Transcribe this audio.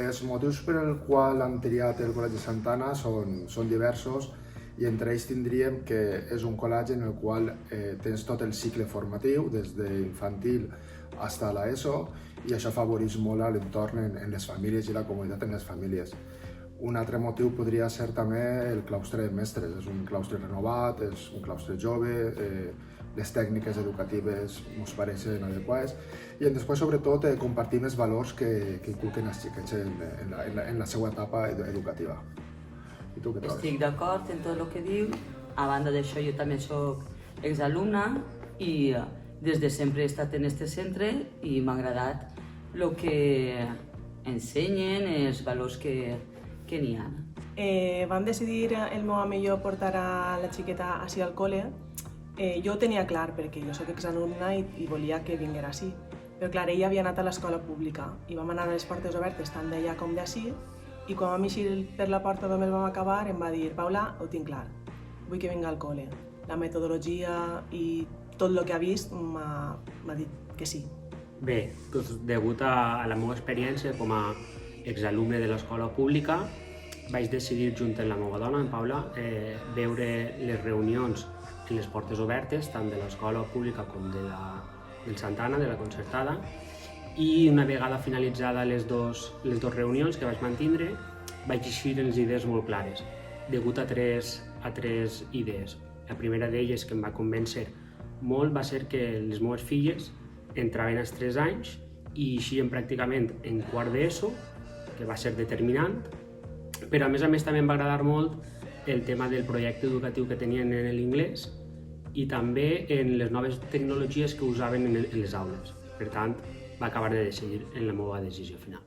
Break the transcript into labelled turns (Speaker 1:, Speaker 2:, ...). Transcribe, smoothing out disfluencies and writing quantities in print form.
Speaker 1: Els motius per el qual han triat el Col·legi Santana són diversos i entre ells tindríem que és un col·legi en el qual tens tot el cicle formatiu, des d'infantil fins a l'ESO, i això afavoreix molt l'entorn en les famílies i la comunitat en les famílies. Un altre motiu podria ser també el claustre de mestres. És un claustre renovat, és un claustre jove, les tècniques educatives ens pareixen adequades i després, sobretot, compartim els valors que inculquen els xiquets en la seva etapa educativa. I tu què trobes?
Speaker 2: Estic d'acord en tot el que diu. A banda d'això, jo també soc exalumna i des de sempre he estat en aquest centre i m'ha agradat el que ensenyen, els valors que n'hi ha.
Speaker 3: Vam decidir el meu home i jo portar a la xiqueta així al col·le. Jo ho tenia clar perquè jo soc exalumna i volia que vinguera així. Però clar, ella havia anat a l'escola pública i vam anar a les portes obertes tant d'allà com d'ací i quan vam eixir per la porta d'on el vam acabar em va dir: Paula, ho tinc clar, vull que vinga al col·le. La metodologia i tot el que ha vist m'ha dit que sí.
Speaker 4: Bé, doncs, degut a la meva experiència com a exalumne de l'escola pública, vaig decidir, junt amb la meva dona, en Paula, veure les reunions en les portes obertes, tant de l'escola pública com del Santana, de la concertada, i una vegada finalitzada les dues reunions que vaig mantindre, vaig eixir amb les idees molt clares, degut a tres idees. La primera d'elles, que em va convèncer molt, va ser que les meves filles entraven als 3 anys i eixien pràcticament en quart d'ESO, que va ser determinant, però a més també em va agradar molt el tema del projecte educatiu que tenien en l'inglès i també en les noves tecnologies que usaven en les aules. Per tant, va acabar de decidir en la meva decisió final.